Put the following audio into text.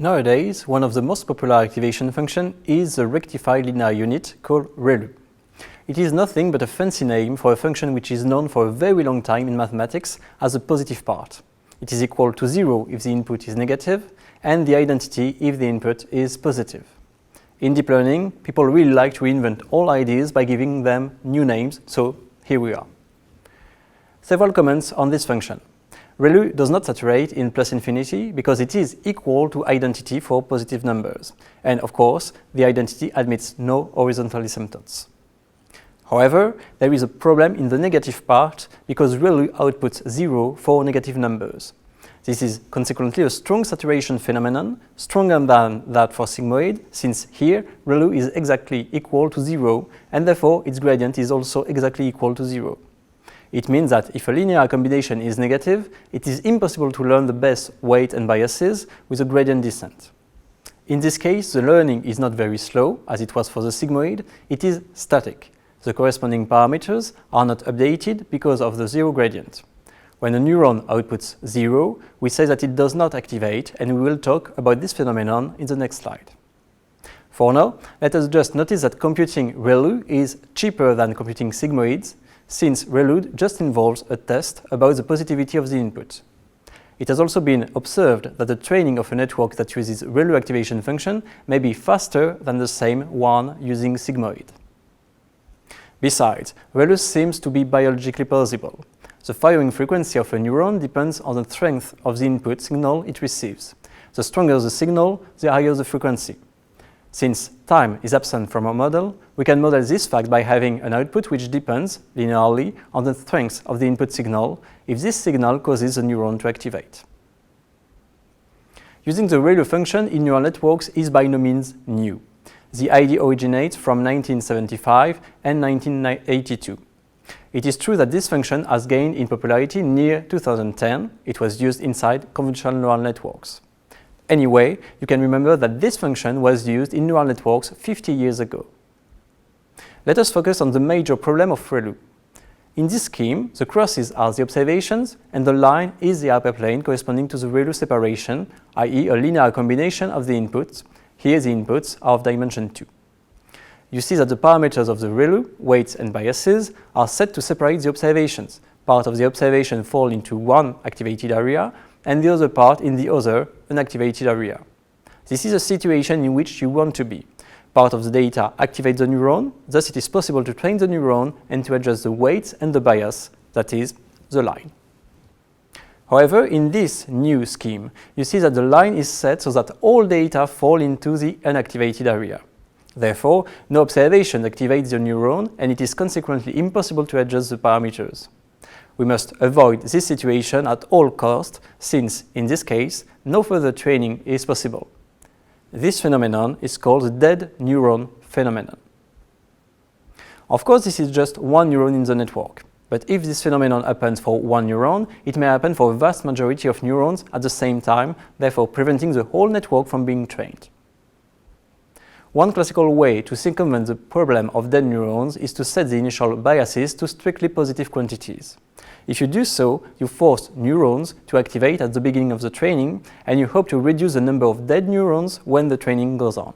Nowadays, one of the most popular activation functions is the rectified linear unit called ReLU. It is nothing but a fancy name for a function which is known for a very long time in mathematics as the positive part. It is equal to 0 if the input is negative and the identity if the input is positive. In deep learning, people really like to invent all ideas by giving them new names, so here we are. Several comments on this function. ReLU does not saturate in plus infinity because it is equal to identity for positive numbers. And of course, the identity admits no horizontal asymptotes. However, there is a problem in the negative part because ReLU outputs 0 for negative numbers. This is consequently a strong saturation phenomenon, stronger than that for sigmoid, since here ReLU is exactly equal to 0 and therefore its gradient is also exactly equal to 0. It means that if a linear combination is negative, it is impossible to learn the best weight and biases with a gradient descent. In this case, the learning is not very slow, as it was for the sigmoid, it is static. The corresponding parameters are not updated because of the zero gradient. When a neuron outputs 0, we say that it does not activate, and we will talk about this phenomenon in the next slide. For now, let us just notice that computing ReLU is cheaper than computing sigmoids, since ReLU just involves a test about the positivity of the input. It has also been observed that the training of a network that uses ReLU activation function may be faster than the same one using sigmoid. Besides, ReLU seems to be biologically plausible. The firing frequency of a neuron depends on the strength of the input signal it receives. The stronger the signal, the higher the frequency. Since time is absent from our model, we can model this fact by having an output which depends linearly on the strength of the input signal if this signal causes the neuron to activate. Using the ReLU function in neural networks is by no means new. The idea originates from 1975 and 1982. It is true that this function has gained in popularity near 2010. It was used inside convolutional neural networks. Anyway, you can remember that this function was used in neural networks 50 years ago. Let us focus on the major problem of ReLU. In this scheme, the crosses are the observations and the line is the hyperplane corresponding to the ReLU separation, i.e. a linear combination of the inputs. Here the inputs are of dimension 2. You see that the parameters of the ReLU, weights and biases, are set to separate the observations. Part of the observation fall into one activated area and the other part in the other unactivated area. This is a situation in which you want to be. Part of the data activates the neuron, thus it is possible to train the neuron and to adjust the weights and the bias, that is, the line. However, in this new scheme, you see that the line is set so that all data fall into the unactivated area. Therefore, no observation activates the neuron and it is consequently impossible to adjust the parameters. We must avoid this situation at all costs, since, in this case, no further training is possible. This phenomenon is called the dead neuron phenomenon. Of course, this is just one neuron in the network, but if this phenomenon happens for one neuron, it may happen for a vast majority of neurons at the same time, therefore preventing the whole network from being trained. One classical way to circumvent the problem of dead neurons is to set the initial biases to strictly positive quantities. If you do so, you force neurons to activate at the beginning of the training, and you hope to reduce the number of dead neurons when the training goes on.